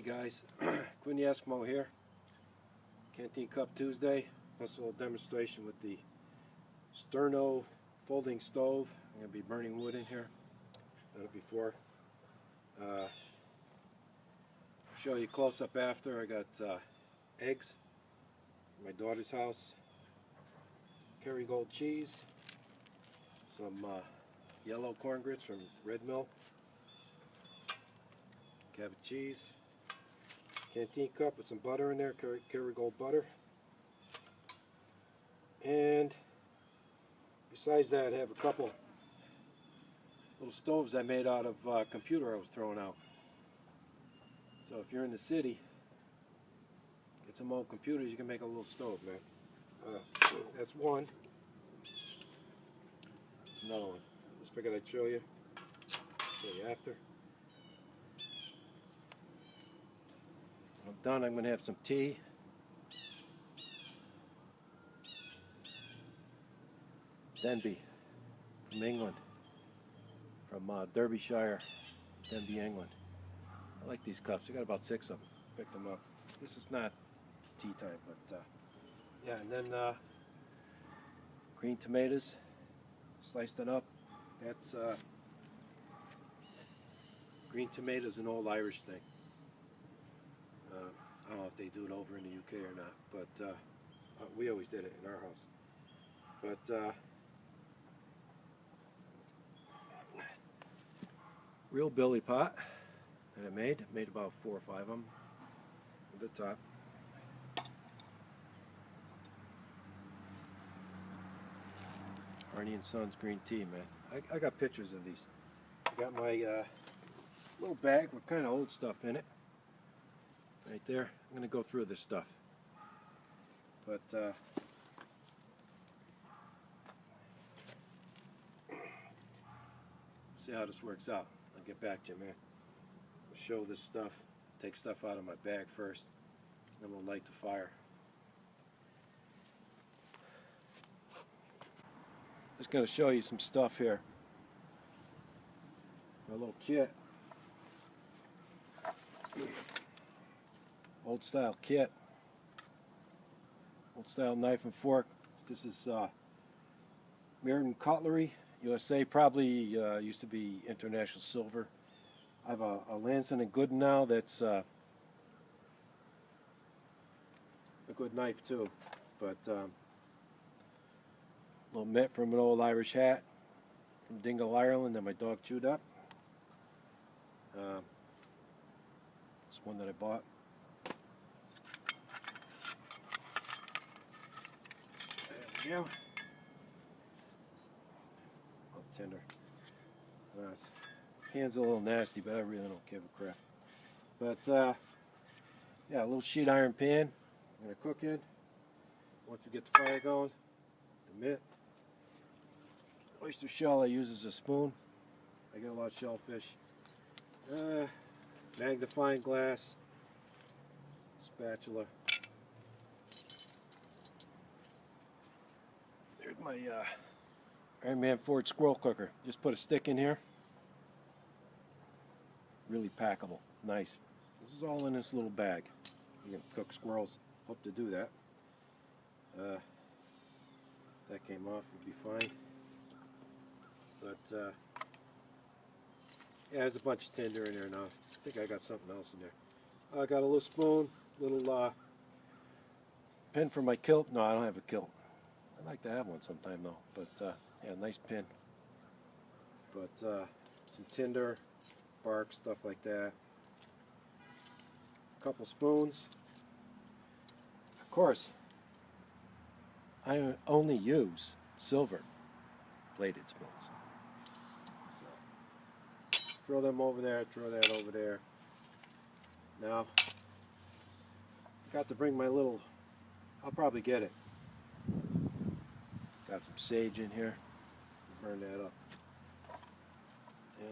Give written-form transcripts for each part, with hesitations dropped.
guys, Quinn Eskimo here. Canteen Cup Tuesday. This little demonstration with the Sterno folding stove. I'm going to be burning wood in here. Done it before. I'll show you close up after. I got eggs from my daughter's house, Kerrygold cheese, some yellow corn grits from Red Mill, cabbage cheese, canteen cup with some butter in there, Kerrygold butter, and besides that I have a couple little stoves I made out of computer I was throwing out. So if you're in the city, get some old computers, you can make a little stove, man. That's one. Another one. Just figured I'd show you after. When I'm done, I'm going to have some tea. Denby from England, from Derbyshire, Denby, England. I like these cups. I got about 6 of them. Picked them up. This is not tea time, but yeah. And then green tomatoes, sliced it up. That's green tomatoes, an old Irish thing. I don't know if they do it over in the UK or not, but we always did it in our house. But real billy pot that I made about 4 or 5 of them at the top. Arnie and Sons green tea, man. I got pictures of these. I got my little bag with kind of old stuff in it. Right there. I'm going to go through this stuff. But see how this works out. I'll get back to you, man. I'll show this stuff. Take stuff out of my bag first. Then we'll light the fire. Just going to show you some stuff here. My little kit. Old style kit. Old style knife and fork. This is Meriden Cutlery, USA. Probably used to be International Silver. I have a Lansing and Gooden now that's a good knife too. But little mitt from an old Irish hat from Dingle, Ireland that my dog chewed up. This one that I bought. There we go. Oh, tender. Hand's a little nasty, but I really don't give a crap. But yeah, a little sheet iron pan I'm going to cook in. Once we get the fire going, the mitt. Oyster shell I use as a spoon. I get a lot of shellfish. Magnifying glass, spatula. There's my Iron Man Ford squirrel cooker. Just put a stick in here. Really packable, nice. This is all in this little bag. You can cook squirrels. Hope to do that. That came off, would be fine. But yeah, there's a bunch of tinder in there now. I think I got something else in there. I got a little spoon, little pin for my kilt. No, I don't have a kilt. I'd like to have one sometime though. But yeah, nice pin. But some tinder, bark, stuff like that. A couple spoons. Of course, I only use silver plated spoons. Throw them over there, throw that over there. Now, got to bring my little, I'll probably get it. Got some sage in here, burn that up.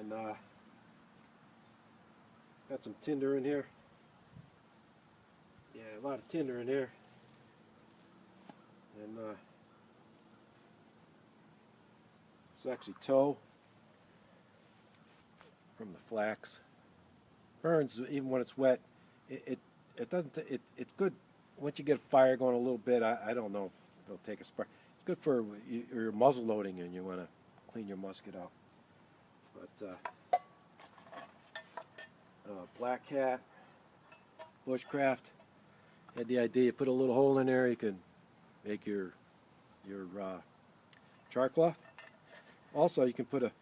And got some tinder in here. Yeah, a lot of tinder in there. And it's actually tow from the flax. Burns even when it's wet it doesn't. It's good once you get a fire going a little bit. I don't know if it'll take a spark. It's good for your muzzle loading and you want to clean your musket out. But Black Hat, Bushcraft had the idea. You put a little hole in there, you can make your char cloth. Also, you can put a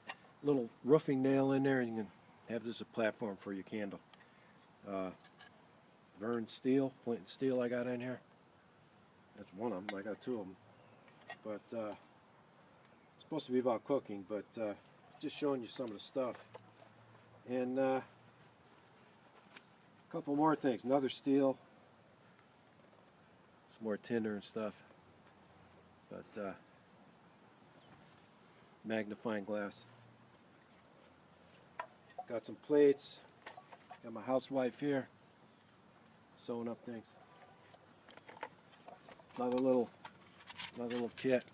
little roofing nail in there, and you can have this as a platform for your candle. Vern steel, flint and steel I got in here. That's one of them. I got two of them. But it's supposed to be about cooking, but just showing you some of the stuff. And a couple more things. Another steel. Some more tinder and stuff. But magnifying glass. Got some plates. Got my housewife here sewing up things. Another little kit.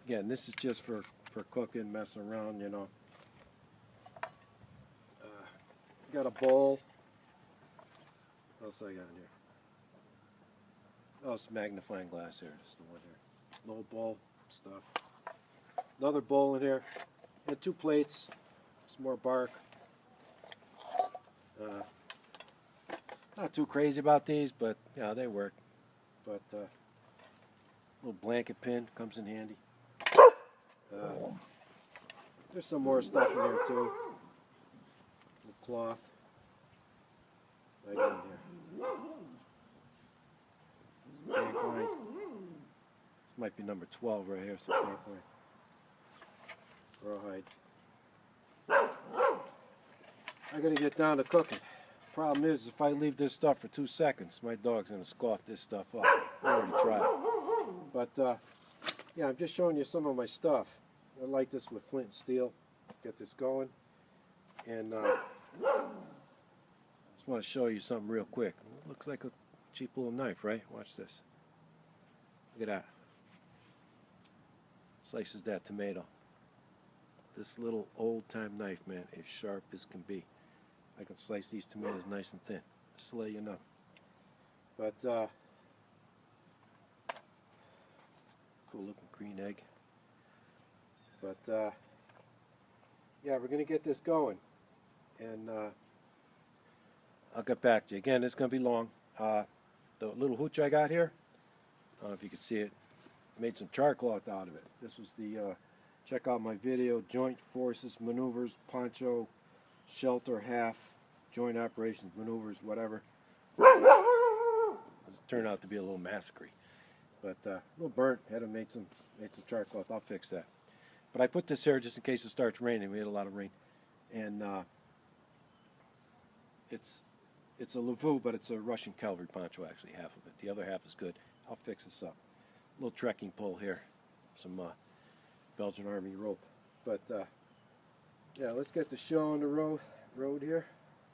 Again, this is just for cooking, messing around, you know. Got a bowl. What else I got in here? Oh, it's magnifying glass here. Just the one here. Little bowl stuff. Another bowl in here. And two plates. Some more bark. Not too crazy about these, but yeah, they work. But little blanket pin comes in handy. There's some more stuff in here too. Little cloth. Right in here. Some bank line. This might be number 12 right here. Some bank line. Rawhide. I gotta get down to cooking. Problem is, if I leave this stuff for 2 seconds, my dog's gonna scoff this stuff up. I already tried. But yeah, I'm just showing you some of my stuff. I like this with flint and steel. Get this going, and just want to show you something real quick. It looks like a cheap little knife, right? Watch this. Look at that. Slices that tomato. This little old-time knife, man, is sharp as can be. I can slice these tomatoes nice and thin, just to let you know. But cool looking green egg. But yeah, we're gonna get this going, and I'll get back to you. Again, it's gonna be long. The little hooch I got here, I don't know if you can see it, made some char cloth out of it. This was the check out my video, Joint Forces Maneuvers Poncho Shelter Half Joint Operations Maneuvers, whatever. It turned out to be a little massacre, but a little burnt. Had to make some char cloth. I'll fix that. But I put this here just in case it starts raining. We had a lot of rain, and it's a Lavu, but it's a Russian cavalry poncho. Actually, half of it. The other half is good. I'll fix this up. A little trekking pole here, some Belgian Army rope. But yeah, let's get the show on the road here.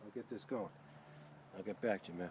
I'll get this going. I'll get back to you, man.